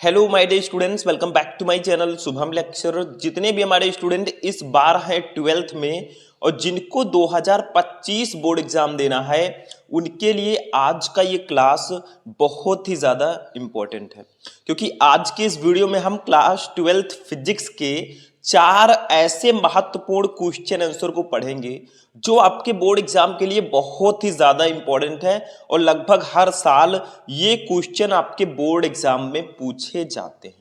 Hello my dear students, welcome back to my channel Shubham lecture. जितने भी हमारे student इस बार हैं 12th में और जिनको 2025 बोर्ड एग्जाम देना है, उनके लिए आज का ये क्लास बहुत ही ज़्यादा इम्पोर्टेंट है, क्योंकि आज के इस वीडियो में हम क्लास 12th फिजिक्स के 4 ऐसे महत्वपूर्ण क्वेश्चन आंसर को पढ़ेंगे जो आपके बोर्ड एग्जाम के लिए बहुत ही ज़्यादा इम्पोर्टेंट है और लगभग हर साल ये क्वेश्चन आपके बोर्ड एग्जाम में पूछे जाते हैं।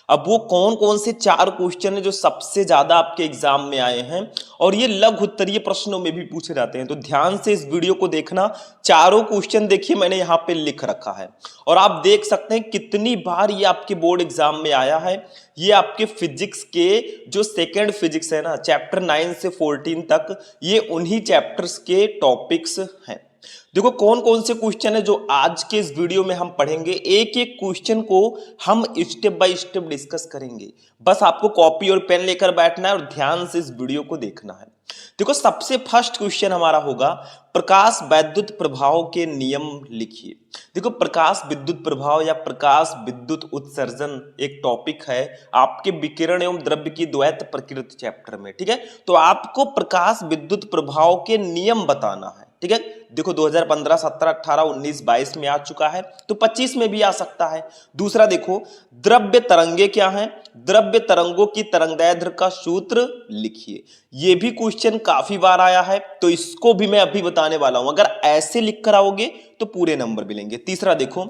अब वो कौन कौन से 4 क्वेश्चन है जो सबसे ज्यादा आपके एग्जाम में आए हैं और ये लघु उत्तरीय प्रश्नों में भी पूछे जाते हैं, तो ध्यान से इस वीडियो को देखना। चारों क्वेश्चन देखिए मैंने यहाँ पे लिख रखा है और आप देख सकते हैं कितनी बार ये आपके बोर्ड एग्जाम में आया है। ये आपके फिजिक्स के जो सेकेंड फिजिक्स है ना, चैप्टर 9 से 14 तक, ये उन्हीं चैप्टर्स के टॉपिक्स हैं। देखो कौन कौन से क्वेश्चन है जो आज के इस वीडियो में हम पढ़ेंगे। एक एक क्वेश्चन को हम स्टेप बाय स्टेप डिस्कस करेंगे। बस आपको कॉपी और पेन लेकर बैठना है और ध्यान से इस वीडियो को देखना है। देखो सबसे फर्स्ट क्वेश्चन हमारा होगा, प्रकाश विद्युत प्रभाव के नियम लिखिए। देखो प्रकाश विद्युत प्रभाव या प्रकाश विद्युत उत्सर्जन एक टॉपिक है आपके विकिरण एवं द्रव्य की द्वैत प्रकृति चैप्टर में, ठीक है। तो आपको प्रकाश विद्युत प्रभाव के नियम बताना है, ठीक है। देखो 2015, 17, 18, 19, 22 में आ चुका है, तो 25 में भी आ सकता है। दूसरा देखो, द्रव्य तरंगे क्या हैं, द्रव्य तरंगों की तरंगदैर्ध्य का सूत्र लिखिए। ये भी क्वेश्चन काफी बार आया है, तो इसको भी मैं अभी बताने वाला हूं। अगर ऐसे लिख कर आओगे तो पूरे नंबर मिलेंगे। तीसरा देखो,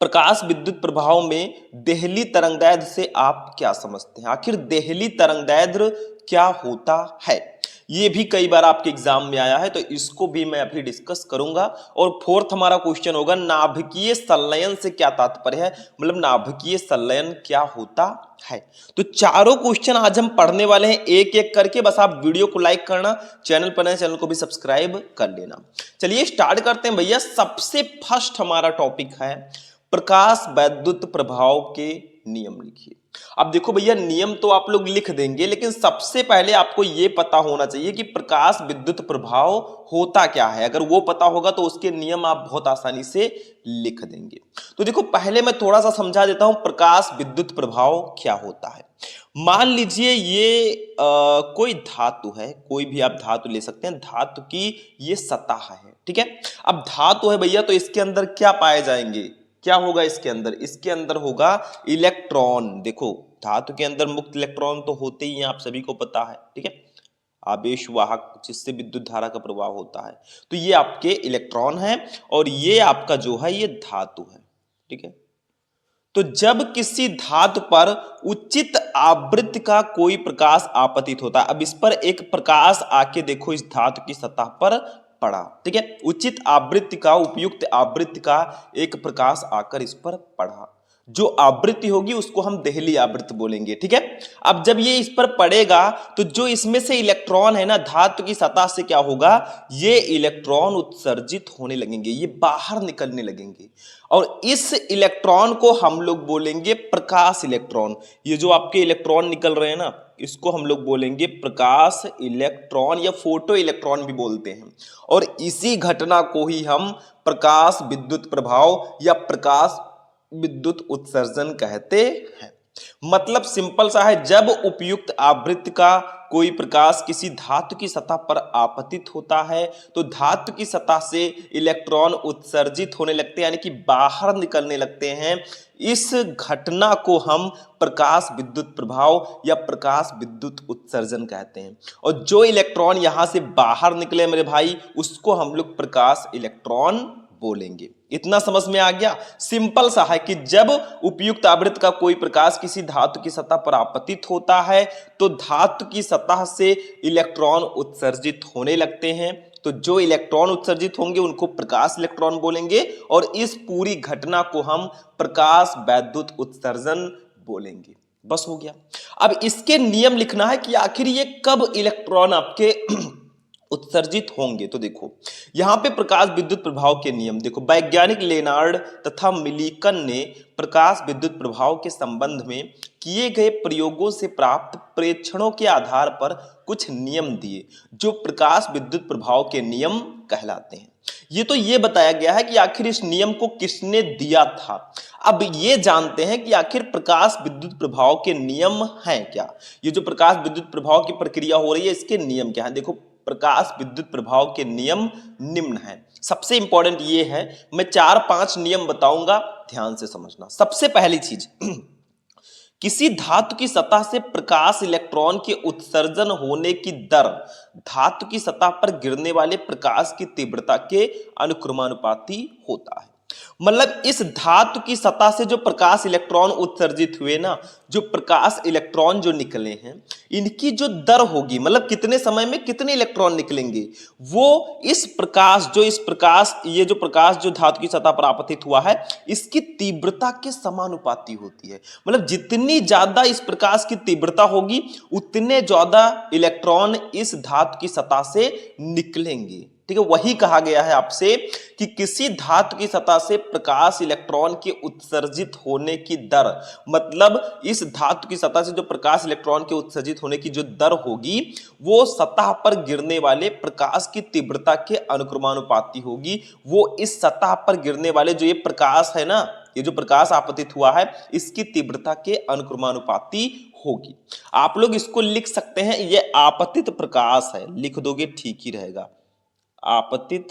प्रकाश विद्युत प्रभाव में देहली तरंगदैर्ध्य से आप क्या समझते हैं। आखिर देहली तरंगदैर्ध्य क्या होता है, ये भी कई बार आपके एग्जाम में आया है, तो इसको भी मैं अभी डिस्कस करूंगा। और फोर्थ हमारा क्वेश्चन होगा, नाभिकीय संलयन से क्या तात्पर्य है, मतलब नाभिकीय संलयन क्या होता है। तो चारों क्वेश्चन आज हम पढ़ने वाले हैं एक एक करके। बस आप वीडियो को लाइक करना, चैनल पर नए चैनल को भी सब्सक्राइब कर लेना। चलिए स्टार्ट करते हैं भैया। सबसे फर्स्ट हमारा टॉपिक है प्रकाश विद्युत प्रभाव के नियम लिखिए। अब देखो भैया, नियम तो आप लोग लिख देंगे, लेकिन सबसे पहले आपको यह पता होना चाहिए कि प्रकाश विद्युत प्रभाव होता क्या है। अगर वो पता होगा तो उसके नियम आप बहुत आसानी से लिख देंगे। तो देखो पहले मैं थोड़ा सा समझा देता हूं प्रकाश विद्युत प्रभाव क्या होता है। मान लीजिए ये कोई धातु है, कोई भी आप धातु ले सकते हैं, धातु की ये सतह है, ठीक है। अब धातु है भैया, तो इसके अंदर क्या पाए जाएंगे, क्या होगा इसके अंदर, इसके अंदर होगा इलेक्ट्रॉन। देखो धातु के अंदर मुक्त इलेक्ट्रॉन तो होते ही हैं, आप सभी को पता है, ठीक है। आवेश वाहक जिससे विद्युत धारा का प्रवाह होता है, तो ये आपके इलेक्ट्रॉन है और ये आपका जो है ये धातु है, ठीक है। तो जब किसी धातु पर उचित आवृत्ति का कोई प्रकाश आपतित होता है, अब इस पर एक प्रकाश आके देखो इस धातु की सतह पर पड़ा, ठीक है। उचित आवृत्ति का, उपयुक्त आवृत्ति का एक प्रकाश आकर इस पर पड़ा, जो आवृत्ति होगी उसको हम देहली आवृत्ति बोलेंगे, ठीक है। अब जब ये इस पर पड़ेगा तो जो इसमें से इलेक्ट्रॉन है ना, धातु की सतह से क्या होगा, ये इलेक्ट्रॉन उत्सर्जित होने लगेंगे, ये बाहर निकलने लगेंगे और इस इलेक्ट्रॉन को हम लोग बोलेंगे प्रकाश इलेक्ट्रॉन। ये जो आपके इलेक्ट्रॉन निकल रहे हैं ना, इसको हम लोग बोलेंगे प्रकाश इलेक्ट्रॉन या फोटो इलेक्ट्रॉन भी बोलते हैं। और इसी घटना को ही हम प्रकाश विद्युत प्रभाव या प्रकाश विद्युत उत्सर्जन कहते हैं। मतलब सिंपल सा है, जब उपयुक्त आवृत्ति का कोई प्रकाश किसी धातु की सतह पर आपतित होता है तो धातु की सतह से इलेक्ट्रॉन उत्सर्जित होने लगते हैं, यानी कि बाहर निकलने लगते हैं। इस घटना को हम प्रकाश विद्युत प्रभाव या प्रकाश विद्युत उत्सर्जन कहते हैं। और जो इलेक्ट्रॉन यहां से बाहर निकले मेरे भाई, उसको हम लोग प्रकाश इलेक्ट्रॉन बोलेंगे। इतना समझ में आ गया। सिंपल सा है कि जब उपयुक्त आवृत्ति का कोई प्रकाश किसी धातु की सतह पर आपतित होता है तो धातु की सतह से इलेक्ट्रॉन उत्सर्जित होने लगते हैं। तो जो इलेक्ट्रॉन उत्सर्जित होंगे उनको प्रकाश इलेक्ट्रॉन बोलेंगे और इस पूरी घटना को हम प्रकाश विद्युत उत्सर्जन बोलेंगे। बस हो गया। अब इसके नियम लिखना है कि आखिर ये कब इलेक्ट्रॉन आपके उत्सर्जित होंगे। तो देखो यहां पे प्रकाश विद्युत प्रभाव के नियम देखो, वैज्ञानिक लेनार्ड तथा मिलिकन ने प्रकाश विद्युत प्रभाव के संबंध में किए गए प्रयोगों से प्राप्त प्रेक्षणों के आधार पर कुछ नियम दिए जो प्रकाश विद्युत प्रभाव के नियम कहलाते हैं। ये तो ये बताया गया है कि आखिर इस नियम को किसने दिया था। अब ये जानते हैं कि आखिर प्रकाश विद्युत प्रभाव के नियम हैं क्या। ये जो प्रकाश विद्युत प्रभाव की प्रक्रिया हो रही है इसके नियम क्या है। देखो, प्रकाश विद्युत प्रभाव के नियम निम्न हैं। सबसे इंपॉर्टेंट ये है, मैं 4-5 नियम बताऊंगा, ध्यान से समझना। सबसे पहली चीज किसी धातु की सतह से प्रकाश इलेक्ट्रॉन के उत्सर्जन होने की दर धातु की सतह पर गिरने वाले प्रकाश की तीव्रता के अनुक्रमानुपाती होता है। मतलब इस धातु की सतह से जो प्रकाश इलेक्ट्रॉन उत्सर्जित हुए ना, जो प्रकाश इलेक्ट्रॉन जो निकले हैं, इनकी जो दर होगी, मतलब कितने समय में कितने इलेक्ट्रॉन निकलेंगे, वो इस प्रकाश ये जो प्रकाश जो धातु की सतह पर आपतित हुआ है इसकी तीव्रता के समानुपाती होती है। मतलब जितनी ज्यादा इस प्रकाश की तीव्रता होगी उतने ज्यादा इलेक्ट्रॉन इस धातु की सतह से निकलेंगे। ठीक है, वही कहा गया है आपसे कि किसी धातु की सतह से प्रकाश इलेक्ट्रॉन के उत्सर्जित होने की दर, मतलब इस धातु की सतह से जो प्रकाश इलेक्ट्रॉन के उत्सर्जित होने की जो दर होगी वो सतह पर गिरने वाले प्रकाश की तीव्रता के अनुक्रमानुपाती होगी। वो इस सतह पर गिरने वाले जो ये प्रकाश है ना, ये जो प्रकाश आपतित हुआ है इसकी तीव्रता के अनुक्रमानुपाती होगी। आप लोग इसको लिख सकते हैं, ये आपतित प्रकाश है, लिख दोगे ठीक ही रहेगा, आपतित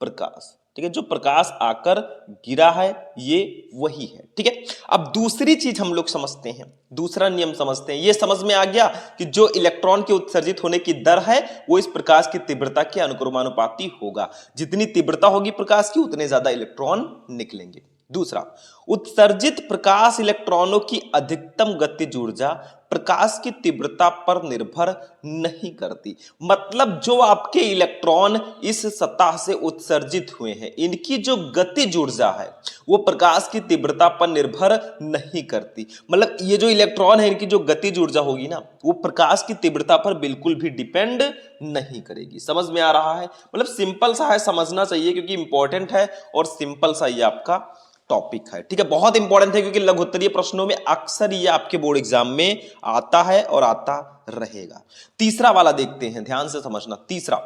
प्रकाश। ठीक है, जो प्रकाश आकर गिरा है ये वही है। ठीक है, अब दूसरी चीज हम लोग समझते हैं, दूसरा नियम समझते हैं। ये समझ में आ गया कि जो इलेक्ट्रॉन के उत्सर्जित होने की दर है वो इस प्रकाश की तीव्रता के अनुक्रमानुपाती होगा। जितनी तीव्रता होगी प्रकाश की उतने ज्यादा इलेक्ट्रॉन निकलेंगे। दूसरा, उत्सर्जित प्रकाश इलेक्ट्रॉनों की अधिकतम गतिज ऊर्जा प्रकाश की तीव्रता पर निर्भर नहीं करती। मतलब जो आपके इलेक्ट्रॉन इस सतह से उत्सर्जित हुए हैं इनकी जो गतिज ऊर्जा है वो प्रकाश की तीव्रता पर निर्भर नहीं करती। मतलब ये जो इलेक्ट्रॉन है इनकी जो गतिज ऊर्जा होगी ना वो प्रकाश की तीव्रता पर बिल्कुल भी डिपेंड नहीं करेगी। समझ में आ रहा है? मतलब सिंपल सा है, समझना चाहिए क्योंकि इंपॉर्टेंट है और सिंपल सा ये आपका टॉपिक है। ठीक है, बहुत इंपॉर्टेंट है क्योंकि लघुत्तरीय प्रश्नों में अक्सर ये आपके बोर्ड एग्जाम में आता है और आता रहेगा। तीसरा वाला देखते हैं, ध्यान से समझना। तीसरा,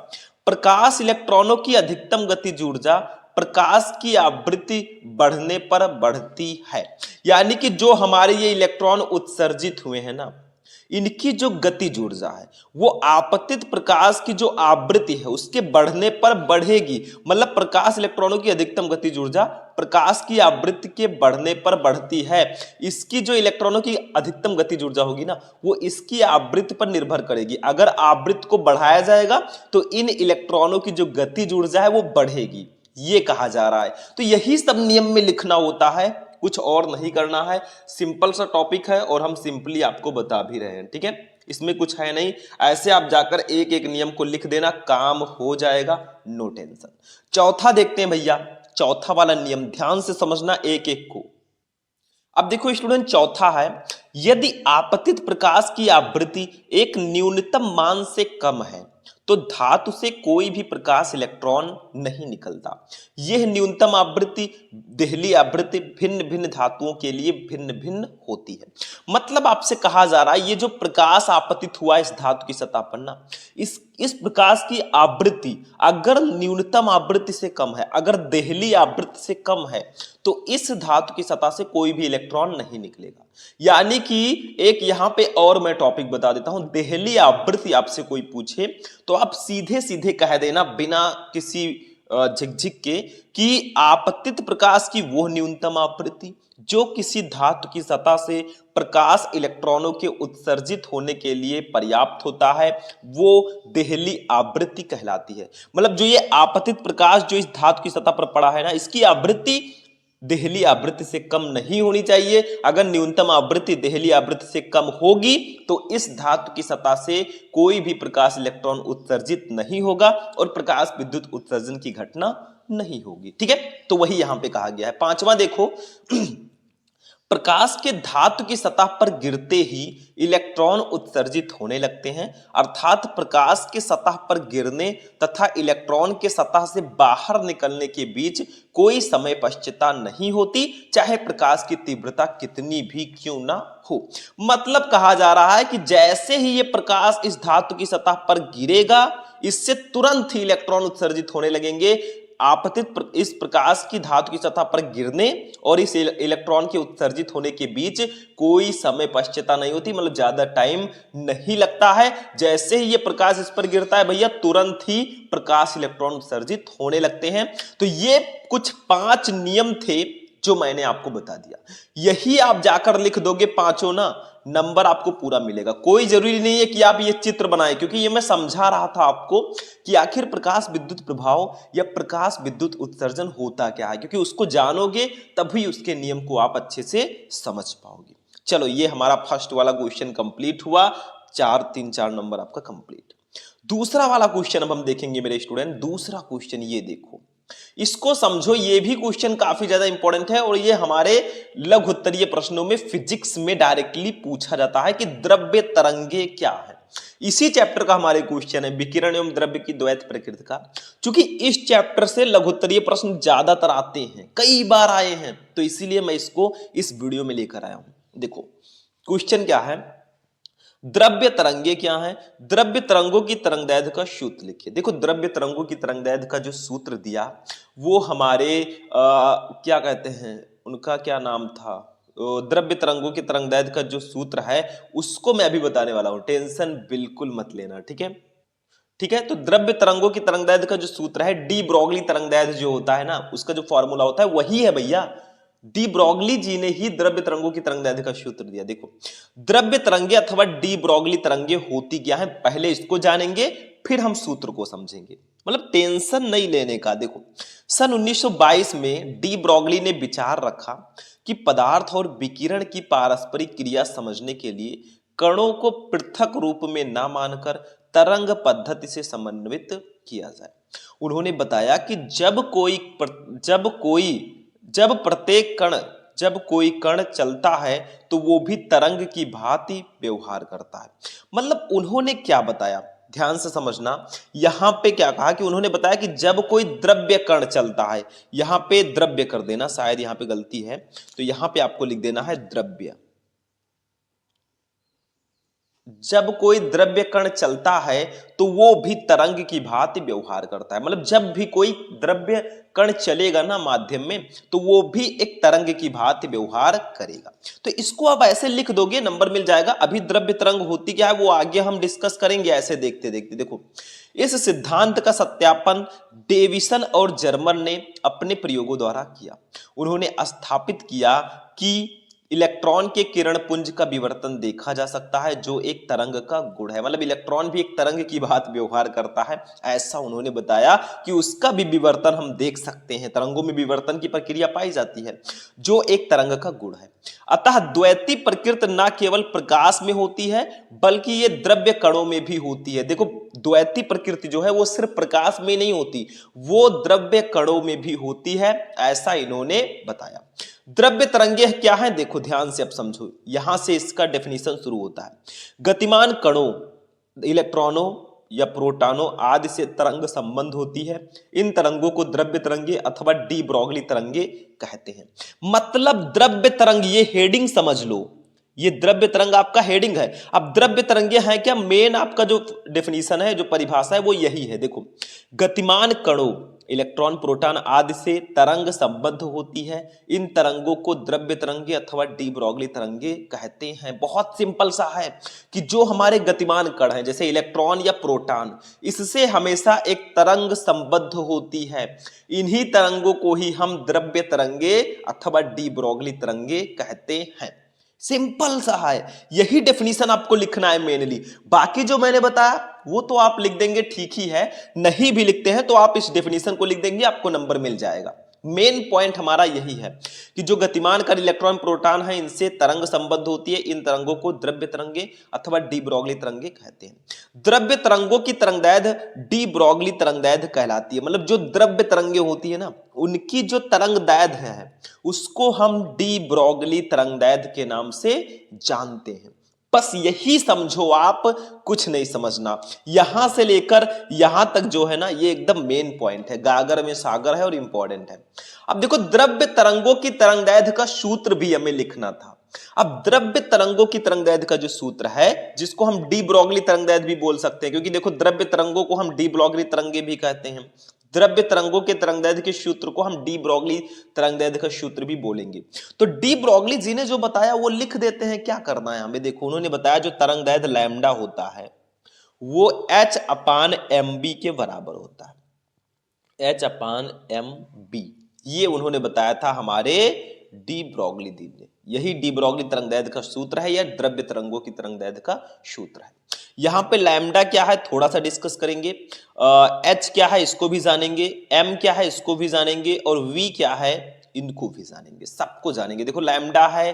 प्रकाश इलेक्ट्रॉनों की अधिकतम गतिज ऊर्जा प्रकाश की आवृत्ति बढ़ने पर बढ़ती है। यानी कि जो हमारे ये इलेक्ट्रॉन उत्सर्जित हुए हैं ना इनकी जो गतिज ऊर्जा है वो आपतित प्रकाश की जो आवृत्ति है उसके बढ़ने पर बढ़ेगी। मतलब प्रकाश इलेक्ट्रॉनों की अधिकतम गतिज ऊर्जा प्रकाश की आवृत्ति के बढ़ने पर बढ़ती है। इसकी जो इलेक्ट्रॉनों की अधिकतम गतिज ऊर्जा होगी ना वो इसकी आवृत्ति पर निर्भर करेगी। अगर आवृत्ति को बढ़ाया जाएगा तो इन इलेक्ट्रॉनों की जो गतिज ऊर्जा है वो बढ़ेगी, ये कहा जा रहा है। तो यही सब नियम में लिखना होता है, कुछ और नहीं करना है। सिंपल सा टॉपिक है और हम सिंपली आपको बता भी रहे हैं। ठीक है, इसमें कुछ है नहीं, ऐसे आप जाकर एक एक नियम को लिख देना, काम हो जाएगा, नो टेंशन। चौथा देखते हैं भैया, चौथा वाला नियम ध्यान से समझना एक एक को। अब देखो स्टूडेंट, चौथा है, यदि आपतित प्रकाश की आवृत्ति एक न्यूनतम मान से कम है तो धातु से कोई भी प्रकाश इलेक्ट्रॉन नहीं निकलता। यह न्यूनतम आवृत्ति देहली आवृत्ति भिन्न भिन्न धातुओं के लिए भिन्न भिन्न होती है। मतलब आपसे कहा जा रहा है ये जो प्रकाश आपतित हुआ इस धातु की सतह पर ना, इस प्रकाश की आवृत्ति अगर न्यूनतम आवृत्ति से कम है, अगर देहली आवृत्ति से कम है तो इस धातु की सतह से कोई भी इलेक्ट्रॉन नहीं निकलेगा। यानी कि एक यहां पे और मैं टॉपिक बता देता हूं, देहली आवृत्ति आपसे कोई पूछे तो आप सीधे सीधे कह देना बिना किसी झिकझिक के कि आपतित प्रकाश की वो न्यूनतम आवृत्ति जो किसी धातु की सतह से प्रकाश इलेक्ट्रॉनों के उत्सर्जित होने के लिए पर्याप्त होता है वो देहली आवृत्ति कहलाती है। मतलब जो ये आपतित प्रकाश जो इस धातु की सतह पर पड़ा है ना इसकी आवृत्ति देहली आवृत्ति से कम नहीं होनी चाहिए। अगर न्यूनतम आवृत्ति देहली आवृत्ति से कम होगी तो इस धातु की सतह से कोई भी प्रकाश इलेक्ट्रॉन उत्सर्जित नहीं होगा और प्रकाश विद्युत उत्सर्जन की घटना नहीं होगी। ठीक है, तो वही यहां पे कहा गया है। पांचवा देखो, प्रकाश के धातु की सतह पर गिरते ही इलेक्ट्रॉन उत्सर्जित होने लगते हैं। अर्थात प्रकाश के सतह पर गिरने तथा इलेक्ट्रॉन के सतह से बाहर निकलने के बीच कोई समय पश्चिमता नहीं होती, चाहे प्रकाश की तीव्रता कितनी भी क्यों ना हो। मतलब कहा जा रहा है कि जैसे ही ये प्रकाश इस धातु की सतह पर गिरेगा इससे तुरंत ही इलेक्ट्रॉन उत्सर्जित होने लगेंगे। इस प्रकाश की धातु की सतह पर गिरने और इस इलेक्ट्रॉन के उत्सर्जित होने के बीच कोई समय पश्चाता नहीं होती, मतलब ज्यादा टाइम नहीं लगता है। जैसे ही ये प्रकाश इस पर गिरता है भैया, तुरंत ही प्रकाश इलेक्ट्रॉन उत्सर्जित होने लगते हैं। तो ये कुछ 5 नियम थे जो मैंने आपको बता दिया। यही आप जाकर लिख दोगे पांचों ना, नंबर आपको पूरा मिलेगा। कोई जरूरी नहीं है कि आप ये चित्र बनाएं, क्योंकि ये मैं समझा रहा था आपको कि आखिर प्रकाश विद्युत प्रभाव या प्रकाश विद्युत उत्सर्जन होता क्या है, क्योंकि उसको जानोगे तभी उसके नियम को आप अच्छे से समझ पाओगे। चलो, ये हमारा फर्स्ट वाला क्वेश्चन कंप्लीट हुआ, 4 नंबर आपका कंप्लीट। दूसरा वाला क्वेश्चन अब हम देखेंगे मेरे स्टूडेंट। दूसरा क्वेश्चन ये देखो, इसको समझो, ये भी क्वेश्चन काफी ज्यादा इंपॉर्टेंट है और ये हमारे लघु उत्तरीय प्रश्नों में फिजिक्स में डायरेक्टली पूछा जाता है कि द्रव्य तरंगे क्या है। इसी चैप्टर का हमारे क्वेश्चन है, विकिरण एवं द्रव्य की द्वैत प्रकृति का। क्योंकि इस चैप्टर से लघु उत्तरीय प्रश्न ज्यादातर आते हैं, कई बार आए हैं, तो इसीलिए मैं इसको इस वीडियो में लेकर आया हूं। देखो क्वेश्चन क्या है, द्रव्य तरंगे क्या है, द्रव्य तरंगों की तरंगदैर्घ्य का सूत्र लिखिए। देखो, द्रव्य तरंगों की तरंगदैर्घ्य का जो सूत्र दिया वो हमारे क्या कहते हैं, उनका क्या नाम था, द्रव्य तरंगों की तरंगदैर्घ्य का जो सूत्र है उसको मैं अभी बताने वाला हूं, टेंशन बिल्कुल मत लेना, ठीक है। ठीक है, तो द्रव्य तरंगों की तरंगदैर्घ्य का जो सूत्र है, डी ब्रोगली तरंगदैर्घ्य जो होता है ना, उसका जो फॉर्मूला होता है वही है भैया। डी ब्रोगली जी ने ही द्रव्य तरंगों की तरंगदैर्घ्य का सूत्र दिया। देखो, द्रव्य तरंगे अथवा डी ब्रोगली तरंगे होती क्या है, पहले इसको जानेंगे फिर हम सूत्र को समझेंगे, मतलब टेंशन नहीं लेने का। देखो, सन 1922 में डी ब्रोगली ने विचार रखा कि पदार्थ और विकिरण की पारस्परिक क्रिया समझने के लिए कणों को पृथक रूप में न मानकर तरंग पद्धति से समन्वित किया जाए। उन्होंने बताया कि जब कोई कण चलता है तो वो भी तरंग की भांति व्यवहार करता है। मतलब उन्होंने क्या बताया, ध्यान से समझना। यहां पे क्या कहा कि उन्होंने बताया कि जब कोई द्रव्य कण चलता है, यहां पे द्रव्य कर देना, शायद यहां पे गलती है, तो यहां पे आपको लिख देना है द्रव्य। जब कोई द्रव्य कण चलता है तो वो भी तरंग की भांति व्यवहार करता है। मतलब जब भी कोई द्रव्य कण चलेगा ना माध्यम में, तो वो भी एक तरंग की भांति व्यवहार करेगा। तो इसको आप ऐसे लिख दोगे, नंबर मिल जाएगा। अभी द्रव्य तरंग होती क्या है वो आगे हम डिस्कस करेंगे, ऐसे देखते देखते। देखो, इस सिद्धांत का सत्यापन डेविसन और जर्मन ने अपने प्रयोगों द्वारा किया। उन्होंने स्थापित किया कि इलेक्ट्रॉन के किरण पुंज का विवर्तन देखा जा सकता है, जो एक तरंग का गुण है। मतलब इलेक्ट्रॉन भी एक तरंग की बात व्यवहार करता है, ऐसा उन्होंने बताया कि उसका भी विवर्तन हम देख सकते हैं। तरंगों में विवर्तन की प्रक्रिया पाई जाती है, जो एक तरंग का गुण है। अतः द्वैती प्रकृति न केवल प्रकाश में होती है बल्कि ये द्रव्य कणों में भी होती है। देखो, द्वैती प्रकृति जो है वो सिर्फ प्रकाश में नहीं होती, वो द्रव्य कणों में भी होती है, ऐसा इन्होंने बताया। द्रव्य तरंगे क्या है, देखो ध्यान से अब समझो, यहां से इसका डेफिनेशन शुरू होता है। गतिमान कणों, इलेक्ट्रॉनों या प्रोटॉनों आदि से तरंग संबंध होती है। इन तरंगों को द्रव्य तरंगे अथवा डी ब्रोगली तरंगे कहते हैं। मतलब द्रव्य तरंग, ये हेडिंग समझ लो, ये द्रव्य तरंग आपका हेडिंग है। अब द्रव्य तरंगे हैं क्या, मेन आपका जो डेफिनेशन है, जो परिभाषा है वो यही है। देखो, गतिमान कणों, इलेक्ट्रॉन प्रोटॉन आदि से तरंग संबद्ध होती है। इन तरंगों को द्रव्य तरंगे अथवा डी ब्रोगली तरंगे कहते हैं। बहुत सिंपल सा है कि जो हमारे गतिमान कण हैं, जैसे इलेक्ट्रॉन या प्रोटॉन, इससे हमेशा एक तरंग संबद्ध होती है। इन्हीं तरंगों को ही हम द्रव्य तरंगे अथवा डी ब्रोगली तरंगे कहते हैं। सिंपल सा है, यही डेफिनेशन आपको लिखना है मेनली। बाकी जो मैंने बताया वो तो आप लिख देंगे, ठीक ही है। नहीं भी लिखते हैं तो आप इस डेफिनेशन को लिख देंगे, आपको नंबर मिल जाएगा। मेन पॉइंट हमारा यही है कि जो गतिमान कण इलेक्ट्रॉन प्रोटॉन है, इनसे तरंग संबद्ध होती है। इन तरंगों को द्रव्य तरंगे अथवा डी ब्रोगली तरंगे कहते हैं। द्रव्य तरंगों की तरंगदैर्घ्य डी ब्रोगली तरंगदैर्घ्य कहलाती है। मतलब जो द्रव्य तरंगे होती है ना, उनकी जो तरंगदैर्घ्य है उसको हम डी ब्रोगली तरंगदैर्घ्य के नाम से जानते हैं। बस यही समझो आप, कुछ नहीं समझना। यहां से लेकर यहां तक जो है ना, ये एकदम मेन पॉइंट है, गागर में सागर है और इंपॉर्टेंट है। अब देखो, द्रव्य तरंगों की तरंगदैर्घ्य का सूत्र भी हमें लिखना था। अब द्रव्य तरंगों की तरंगदैर्घ्य का जो सूत्र है, जिसको हम डी ब्रोगली तरंगदैर्घ्य भी बोल सकते हैं, क्योंकि देखो द्रव्य तरंगों को हम डी ब्रोगली तरंगे भी कहते हैं। द्रव्य तरंगों के तरंगदैर्घ्य के सूत्र को हम डी ब्रोगली तरंगदैर्घ्य का सूत्र भी बोलेंगे। तो डी ब्रोगली जी ने जो बताया वो लिख देते हैं, क्या करना है हमें। देखो उन्होंने बताया जो तरंगदैर्घ्य लैम्डा होता है वो h अपान एम बी के बराबर होता है, h अपान एम बी, ये उन्होंने बताया था हमारे डी ब्रोगली जी ने। यही डी ब्रोगली तरंगदैर्घ्य का सूत्र है या द्रव्य तरंगों की तरंगदैर्घ्य का सूत्र है। यहां पे लैम्डा क्या है थोड़ा सा डिस्कस करेंगे, एच क्या है इसको भी जानेंगे, एम क्या है इसको भी जानेंगे, और वी क्या है इनको भी जानेंगे, सबको जानेंगे। देखो लैम्डा है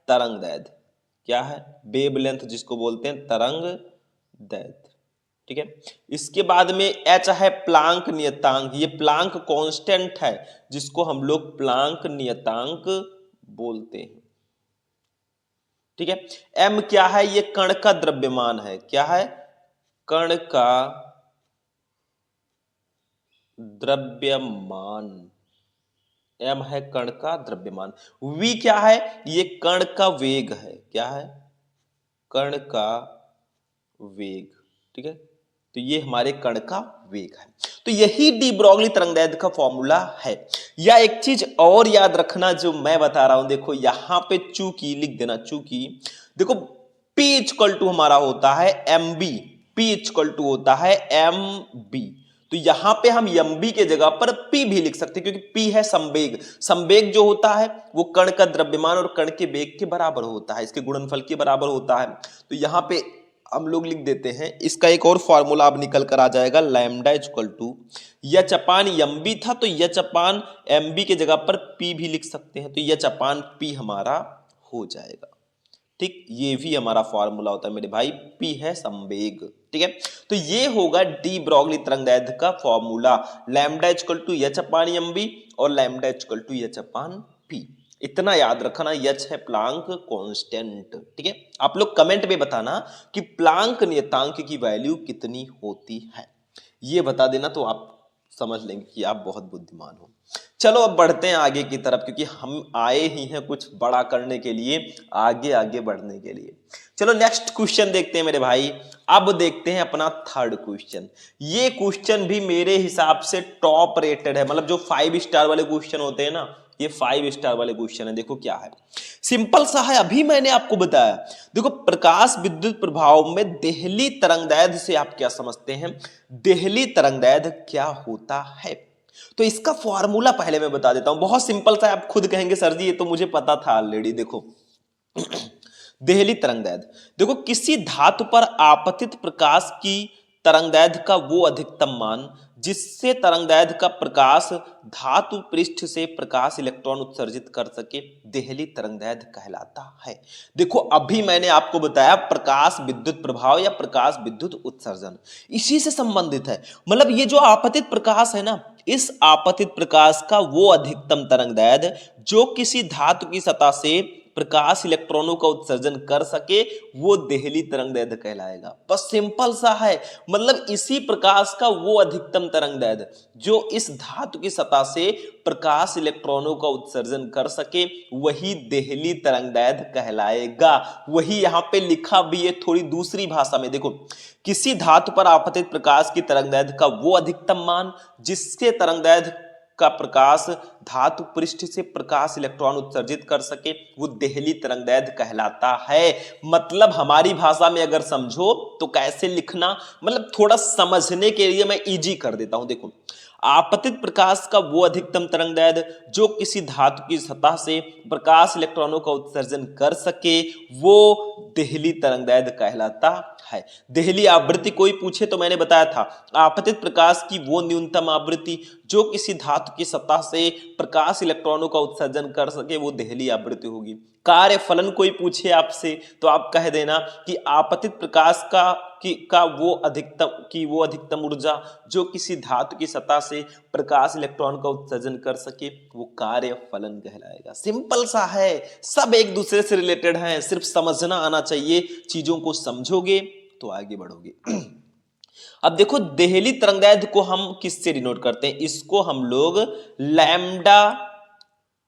तरंगदैर्घ्य, क्या है वेवलेंथ जिसको बोलते हैं तरंगदैर्घ्य, ठीक है। इसके बाद में एच है प्लांक नियतांक, ये प्लांक कांस्टेंट है जिसको हम लोग प्लांक नियतांक बोलते हैं, ठीक है। एम क्या है, ये कण का द्रव्यमान है, क्या है कण का द्रव्यमान, एम है कण का द्रव्यमान। वी क्या है, ये कण का वेग है, क्या है कण का वेग, ठीक है। तो ये हमारे कण का वेग है। तो यही डी ब्रोगली तरंगदैर्घ्य का फॉर्मूला है। या एक चीज और याद रखना जो मैं बता रहा हूं, देखो यहां पे चूंकि लिख देना, चूंकि देखो P इक्वल टू हमारा होता है M B, P equal to होता है एम बी, तो यहां पे हम एम बी के जगह पर P भी लिख सकते हैं क्योंकि P है संवेग। संवेग जो होता है वो कण का द्रव्यमान और कण के वेग के बराबर होता है, इसके गुणनफल के बराबर होता है। तो यहां पे हम लोग लिख देते हैं, इसका एक और फॉर्मूला अब निकल कर आ जाएगा, lambda equal to H upon M b था तो एच अपान एम बी के जगह पर पी भी लिख सकते हैं, तो एच अपान पी हमारा हो जाएगा, ठीक। ये भी हमारा फॉर्मूला होता है मेरे भाई, पी है संवेग, ठीक है। तो ये होगा डी ब्रोगली तरंगदैर्घ्य का formula, lambda equal to H upon M B और lambda equal to H upon P. इतना याद रखना, एच है प्लांक कांस्टेंट, ठीक है। आप लोग कमेंट में बताना कि प्लांक नियतांक की वैल्यू कितनी होती है, ये बता देना तो आप समझ लेंगे कि आप बहुत बुद्धिमान हो। चलो अब बढ़ते हैं आगे की तरफ, क्योंकि हम आए ही हैं कुछ बड़ा करने के लिए, आगे आगे बढ़ने के लिए। चलो नेक्स्ट क्वेश्चन देखते हैं मेरे भाई। अब देखते हैं अपना थर्ड क्वेश्चन। ये क्वेश्चन भी मेरे हिसाब से टॉप रेटेड है, मतलब जो 5 स्टार वाले क्वेश्चन होते हैं ना, ये 5 स्टार वाले क्वेश्चन है। देखो क्या है, सिंपल सा है, अभी मैंने आपको बताया। देखो प्रकाश विद्युत प्रभाव में देहली तरंगदैर्घ्य से आप क्या समझते हैं, देहली तरंगदैर्घ्य क्या होता है। तो इसका फॉर्मूला पहले मैं बता देता हूं, बहुत सिंपल सा है। आप खुद कहेंगे सर जी ये तो मुझे पता था ऑलरेडी। देखो देहली तरंगदैर्घ्य, देखो किसी धातु पर आपतित प्रकाश की तरंगदैर्घ्य का वो अधिकतम मान जिससे तरंगदैर्घ्य का प्रकाश धातु पृष्ठ से प्रकाश इलेक्ट्रॉन उत्सर्जित कर सके, देहली तरंगदैर्घ्य कहलाता है। देखो अभी मैंने आपको बताया प्रकाश विद्युत प्रभाव या प्रकाश विद्युत उत्सर्जन इसी से संबंधित है। मतलब ये जो आपतित प्रकाश है ना, इस आपतित प्रकाश का वो अधिकतम तरंगदैर्घ्य जो किसी धातु की सतह से प्रकाश इलेक्ट्रॉनों का उत्सर्जन कर सके, वो देहली तरंगदैर्घ्य कहलाएगा। बस सिंपल सा है, मतलब इसी प्रकाश का वो अधिकतम तरंगदैर्घ्य जो इस धातु की सतह से प्रकाश इलेक्ट्रॉनों का उत्सर्जन कर सके, वही देहली तरंगदैर्घ्य कहलाएगा। वही यहां पे लिखा भी है थोड़ी दूसरी भाषा में। देखो किसी धातु पर आपतित प्रकाश की तरंगदैर्घ्य का वो अधिकतम मान जिसके तरंगदैर्घ्य का प्रकाश धातु पृष्ठ से प्रकाश इलेक्ट्रॉन उत्सर्जित कर सके, वो देहली तरंगदैर्घ्य कहलाता है। मतलब हमारी भाषा में अगर समझो तो कैसे लिखना, मतलब थोड़ा समझने के लिए मैं इजी कर देता हूं। देखो आपतित प्रकाश का वो अधिकतम तरंगदैर्घ्य जो किसी धातु की सतह से प्रकाश इलेक्ट्रॉनों का उत्सर्जन कर सके, वो देहली तरंगदैर्घ्य कहलाता है। देहली आवृत्ति कोई पूछे तो मैंने बताया था, आपतित प्रकाश की वो न्यूनतम आवृत्ति जो किसी धातु की सतह से प्रकाश इलेक्ट्रॉनों का उत्सर्जन कर सके, वो देहली आवृत्ति होगी। कार्य फलन कोई पूछे आपसे तो आप कह देना कि आपतित प्रकाश का वो अधिकतम ऊर्जा जो किसी धातु की सतह से प्रकाश इलेक्ट्रॉन का उत्सर्जन कर सके, वो कार्य फलन कहलाएगा। सिंपल सा है, सब एक दूसरे से रिलेटेड हैं, सिर्फ समझना आना चाहिए। चीजों को समझोगे तो आगे बढ़ोगे। अब देखो देहली तरंगदैर्घ्य को हम किससे डिनोट करते हैं, इसको हम लोग लैम्डा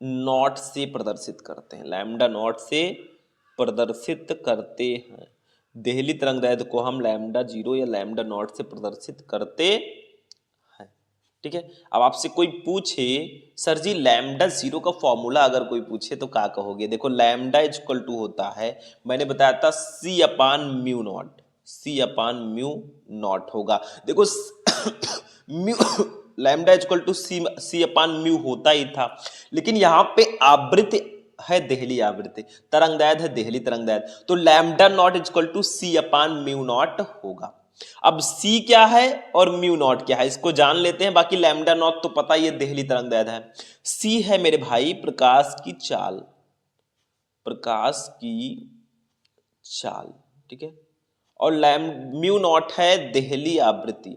नॉट से प्रदर्शित करते हैं, लैम्डा नॉट से प्रदर्शित करते हैं। देहली तरंगदैर्घ्य को हम लैम्डा 0 या लैम्डा नॉट से प्रदर्शित करते हैं। ठीक है। अब आपसे कोई पूछे सर जी लैम्डा जीरो का फॉर्मूला अगर कोई पूछे तो क्या कहोगे? देखो लैम्डा इज इक्वल टू होता है, मैंने बताया था c upon mu naught, c upon mu naught होगा। देखो mu lambda is equal to c c upon mu होता ही था, लेकिन यहाँ पे आवृत्ति है देहली आवृत्ति, तरंगदैर्घ्य है देहली तरंगदैर्घ्य, तो lambda naught is equal to C upon mu naught होगा। अब c क्या है और म्यू नॉट क्या है इसको जान लेते हैं, बाकी लैम्डा नॉट तो पता ही है देहली तरंगदैर्घ्य है। c है मेरे भाई प्रकाश की चाल, प्रकाश की चाल, ठीक है, और म्यू नॉट है देहली आवृत्ति,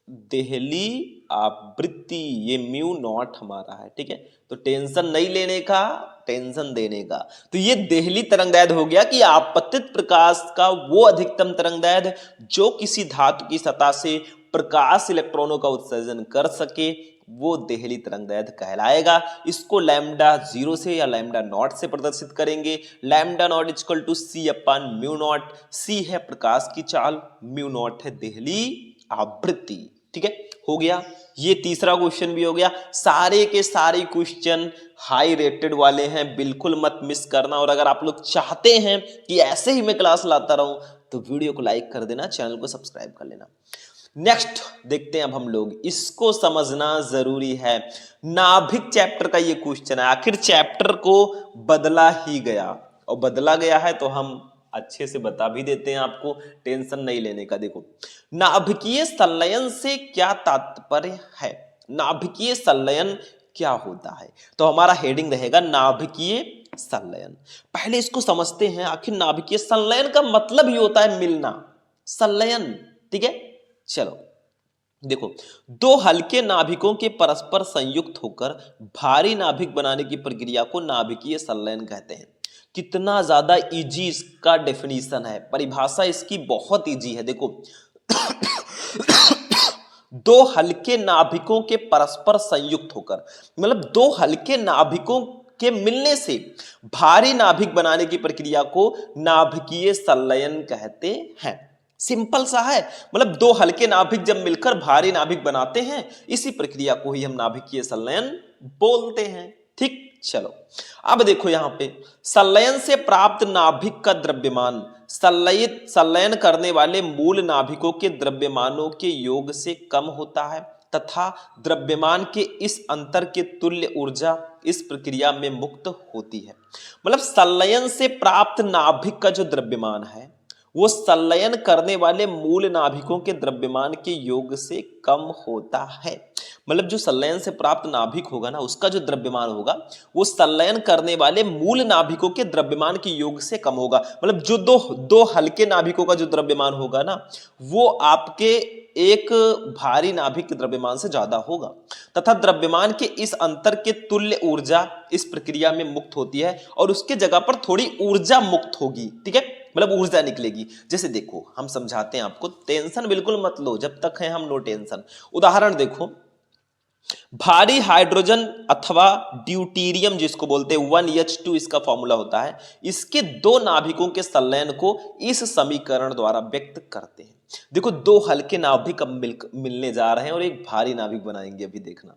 देहली आवृत्ति, ये म्यू नॉट हमारा है, ठीक है। तो टेंशन नहीं लेने का, टेंशन देने का। तो ये देहली तरंगदैर्घ्य हो गया कि आपतित प्रकाश का वो अधिकतम तरंगदैर्घ्य जो किसी धातु की सतह से प्रकाश इलेक्ट्रॉनों का उत्सर्जन कर सके, वो देहली तरंगदैर्घ्य कहलाएगा। इसको लैम्डा जीरो से या लैम्डा नॉट से प्रदर्शित करेंगे। Lambda naught equal to C upon mu naught, C है प्रकाश की चाल, म्यू नॉट है देहली आवृत्ति, ठीक है। हो गया, ये तीसरा क्वेश्चन भी हो गया। सारे के सारे क्वेश्चन हाई रेटेड वाले हैं, बिल्कुल मत मिस करना। और अगर आप लोग चाहते हैं कि ऐसे ही मैं क्लास लाता रहूं तो वीडियो को लाइक कर देना, चैनल को सब्सक्राइब कर लेना। नेक्स्ट देखते हैं अब हम लोग, इसको समझना जरूरी है। नाभिक चैप्टर का ये क्वेश्चन है, आखिर चैप्टर को बदला ही गया, और बदला गया है तो हम अच्छे से बता भी देते हैं आपको, टेंशन नहीं लेने का। देखो नाभिकीय संलयन से क्या तात्पर्य है, नाभिकीय संलयन क्या होता है, तो हमारा हेडिंग रहेगा नाभिकीय संलयन। पहले इसको समझते हैं, आखिर नाभिकीय संलयन का मतलब ही होता है मिलना, संलयन, ठीक है। चलो देखो, दो हल्के नाभिकों के परस्पर संयुक्त होकर भारी नाभिक बनाने की प्रक्रिया को नाभिकीय संलयन कहते हैं। कितना ज्यादा इजी इसका डेफिनेशन है, परिभाषा इसकी बहुत इजी है। देखो दो हल्के नाभिकों के परस्पर संयुक्त होकर, मतलब दो हल्के नाभिकों के मिलने से भारी नाभिक बनाने की प्रक्रिया को नाभिकीय संलयन कहते हैं। सिंपल सा है, मतलब दो हल्के नाभिक जब मिलकर भारी नाभिक बनाते हैं, इसी प्रक्रिया को ही हम नाभिकीय संलयन बोलते हैं, ठीक। चलो अब देखो यहां पे संलयन से प्राप्त नाभिक का द्रव्यमान संलयन करने वाले मूल नाभिकों के द्रव्यमानों के योग से कम होता है तथा द्रव्यमान के इस अंतर के तुल्य ऊर्जा इस प्रक्रिया में मुक्त होती है। मतलब संलयन से प्राप्त नाभिक का जो द्रव्यमान है वो संलयन करने वाले मूल नाभिकों के द्रव्यमान के योग से कम होता है। मतलब जो संलयन से प्राप्त नाभिक होगा ना, उसका जो द्रव्यमान होगा वो संलयन करने वाले मूल नाभिकों के द्रव्यमान के योग से कम होगा। मतलब जो दो हल्के नाभिकों का जो द्रव्यमान होगा ना, वो आपके एक भारी नाभिक के द्रव्यमान से ज्यादा होगा तथा द्रव्यमान के इस अंतर के तुल्य ऊर्जा इस प्रक्रिया में मुक्त होती है, और उसके जगह पर थोड़ी ऊर्जा मुक्त होगी, ठीक है, मतलब ऊर्जा निकलेगी। जैसे देखो हम समझाते हैं आपको, टेंशन बिल्कुल मत लो, जब तक है हम नो टेंशन। उदाहरण देखो, भारी हाइड्रोजन अथवा ड्यूटीरियम जिसको बोलते हैं 1H2 इसका फॉर्मूला होता है, इसके दो नाभिकों के संलयन को इस समीकरण द्वारा व्यक्त करते हैं। देखो दो हल्के नाभिक अब मिलने जा रहे हैं और एक भारी नाभिक बनाएंगे, अभी देखना।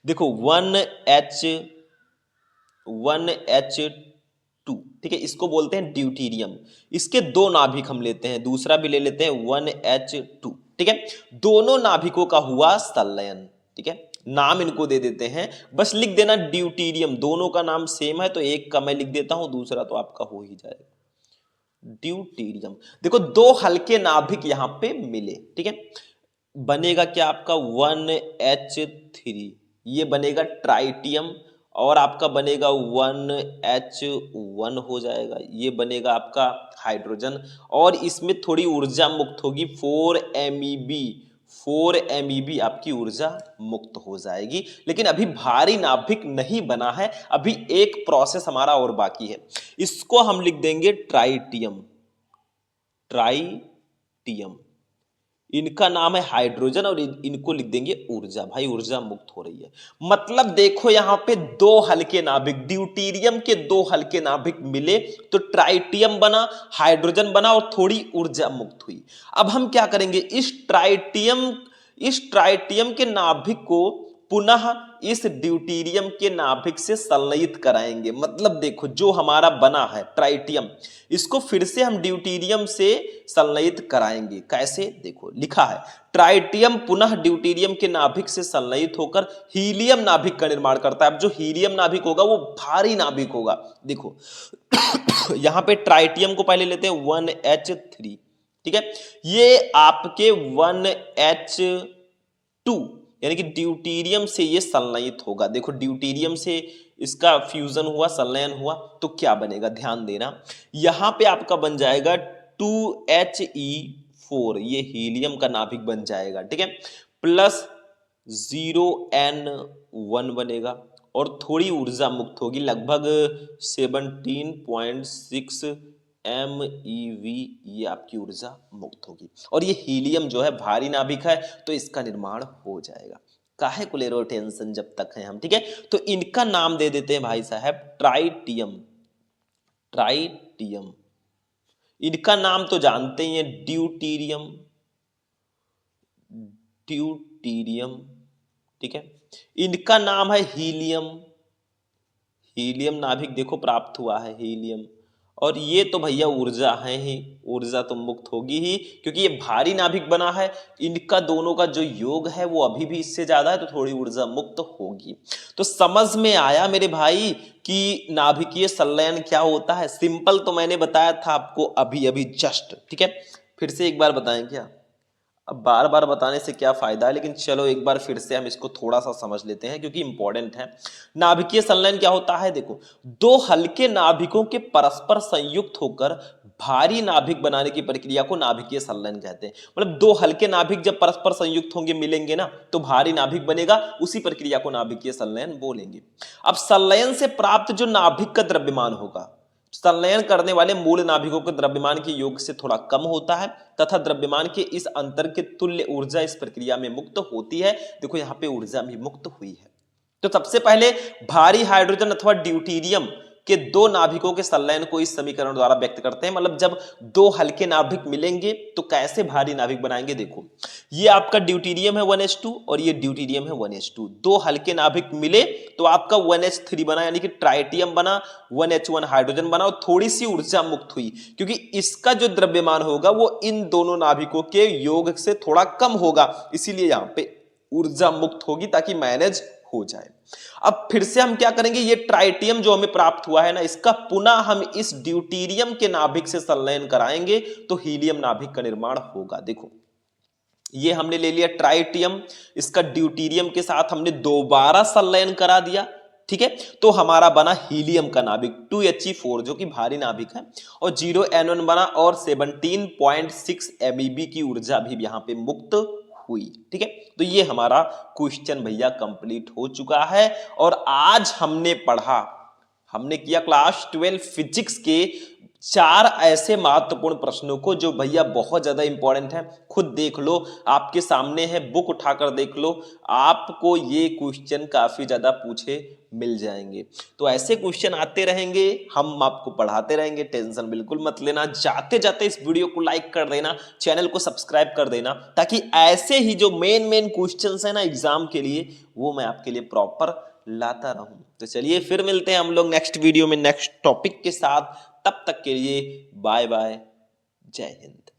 देखो 1H2, ठीक है, इसको बोलते हैं ड्यूटीरियम। इसके दो नाभिक हम लेते हैं, दूसरा भी ले लेते हैं 1H2, ठीक है। दोनों नाभिकों का हुआ संलयन, ठीक है, नाम इनको दे देते हैं, बस लिख देना ड्यूटीरियम, दोनों का नाम सेम है तो एक का मैं लिख देता हूं, दूसरा तो आपका हो ही जाएगा ड्यूटीरियम। देखो दो हल्के नाभिक यहां पे मिले, ठीक है, बनेगा क्या आपका 1H3, ये बनेगा ट्राइटियम, और आपका बनेगा 1H1 हो जाएगा, ये बनेगा आपका हाइड्रोजन, और इसमें थोड़ी ऊर्जा मुक्त होगी 4 MeV आपकी ऊर्जा मुक्त हो जाएगी। लेकिन अभी भारी नाभिक नहीं बना है, अभी एक प्रोसेस हमारा और बाकी है, इसको हम लिख देंगे ट्राइटियम, ट्राइटियम, इनका नाम है हाइड्रोजन, और इनको लिख देंगे ऊर्जा। भाई ऊर्जा मुक्त हो रही है, मतलब देखो यहां पे दो हल्के नाभिक, ड्यूटीरियम के दो हल्के नाभिक मिले तो ट्राइटियम बना, हाइड्रोजन बना और थोड़ी ऊर्जा मुक्त हुई। अब हम क्या करेंगे, इस ट्राइटियम इस ट्राइटियम के नाभिक को पुनः इस ड्यूटीरियम के नाभिक से संलयित कराएंगे। मतलब देखो जो हमारा बना है ट्राइटियम, इसको फिर से हम ड्यूटीरियम से संलयित कराएंगे। कैसे? देखो लिखा है ट्राइटियम पुनः ड्यूटीरियम के नाभिक से संलयित होकर हीलियम नाभिक का निर्माण करता है। अब जो हीलियम नाभिक होगा वो भारी नाभिक होगा। देखो यहां पे ट्राइटियम को पहले लेते हैं 1H3, ठीक है, ये आपके 1H2 यानी कि ड्यूटीरियम से ये संलयित होगा। देखो ड्यूटीरियम से इसका फ्यूजन हुआ, संलयन हुआ, तो क्या बनेगा ध्यान देना, यहां पे आपका बन जाएगा 2He4, ये हीलियम का नाभिक बन जाएगा, ठीक है, प्लस 0N1 बनेगा और थोड़ी ऊर्जा मुक्त होगी, लगभग 17.6 MeV ये आपकी ऊर्जा मुक्त होगी। और ये हीलियम जो है भारी नाभिक है तो इसका निर्माण हो जाएगा। काहे को ले रहे हो टेंशन जब तक है हम, ठीक है। तो इनका नाम दे देते हैं भाई साहब ट्राइटियम। ट्राइटियम इनका नाम तो जानते ही हैं ड्यूटीरियम। ड्यूटीरियम, ठीक है, इनका नाम है हीलियम। हीलियम नाभिक देखो प्राप्त हुआ है हीलियम। और ये तो भैया ऊर्जा है ही, ऊर्जा तो मुक्त होगी ही क्योंकि ये भारी नाभिक बना है। इनका दोनों का जो योग है वो अभी भी इससे ज्यादा है तो थोड़ी ऊर्जा मुक्त होगी। तो समझ में आया मेरे भाई कि नाभिकीय संलयन क्या होता है। सिंपल तो मैंने बताया था आपको अभी अभी जस्ट, ठीक है, फिर से एक बार बताएं क्या? अब बार बार बताने से क्या फायदा है, लेकिन चलो एक बार फिर से हम इसको थोड़ा सा समझ लेते हैं क्योंकि इंपॉर्टेंट है। नाभिकीय संलयन क्या होता है? देखो दो हल्के नाभिकों के परस्पर संयुक्त होकर भारी नाभिक बनाने की प्रक्रिया को नाभिकीय संलयन कहते हैं। मतलब दो हल्के नाभिक जब परस्पर संयुक्त होंगे, मिलेंगे ना, तो भारी नाभिक बनेगा, उसी प्रक्रिया को नाभिकीय संलयन बोलेंगे। अब संलयन से प्राप्त जो नाभिक का द्रव्यमान होगा, संलयन करने वाले मूल नाभिकों के द्रव्यमान के योग से थोड़ा कम होता है तथा द्रव्यमान के इस अंतर के तुल्य ऊर्जा इस प्रक्रिया में मुक्त होती है। देखो यहां पे ऊर्जा भी मुक्त हुई है। तो सबसे पहले भारी हाइड्रोजन अथवा ड्यूटीरियम के दो नाभिकों के संलयन को इस समीकरण द्वारा व्यक्त करते हैं। मतलब जब दो हल्के नाभिक मिलेंगे तो कैसे भारी नाभिक बनाएंगे। देखो ये आपका ड्यूटीरियम है 1H2 और ये ड्यूटीरियम है 1H2, दो हल्के नाभिक मिले तो आपका 1H3 बना, यानी कि ट्राइटियम बना, 1H1 हाइड्रोजन बना और थोड़ी सी ऊर्जा मुक्त हुई क्योंकि इसका जो द्रव्यमान होगा वो इन दोनों नाभिकों के योग से थोड़ा कम होगा, इसीलिए यहां पे ऊर्जा मुक्त होगी ताकि मैनेज हो जाए। अब फिर से हम क्या करेंगे, ये ट्राइटियम जो हमें प्राप्त हुआ है ना, इसका पुनः हम इस ड्यूटीरियम के नाभिक से संलयन कराएंगे तो हीलियम नाभिक का निर्माण होगा। देखो ये हमने ले लिया ट्राइटियम, इसका ड्यूटीरियम के साथ हमने दोबारा संलयन करा दिया, ठीक है, तो हमारा बना हीलियम का नाभिक 2He4 जो कि भारी नाभिक है और 0N1 बना और 17.6 MeV की ऊर्जा भी यहां पे मुक्त हुई, ठीक है। तो ये हमारा क्वेश्चन भैया कंप्लीट हो चुका है। और आज हमने पढ़ा, हमने किया क्लास 12 फिजिक्स के 4 ऐसे महत्वपूर्ण प्रश्नों को जो भैया बहुत ज्यादा इंपॉर्टेंट है। खुद देख लो, आपके सामने है, बुक उठाकर देख लो, आपको ये क्वेश्चन काफी ज्यादा पूछे मिल जाएंगे। तो ऐसे क्वेश्चन आते रहेंगे, हम आपको पढ़ाते रहेंगे, टेंशन बिल्कुल मत लेना। जाते जाते इस वीडियो को लाइक कर देना, चैनल को सब्सक्राइब कर देना, ताकि ऐसे ही जो मेन क्वेश्चंस है ना एग्जाम के लिए, वो मैं आपके लिए प्रॉपर लाता रहूं। तो चलिए फिर मिलते हैं हम लोग नेक्स्ट वीडियो में नेक्स्ट टॉपिक के साथ। तब तक के लिए बाय बाय, जय हिंद।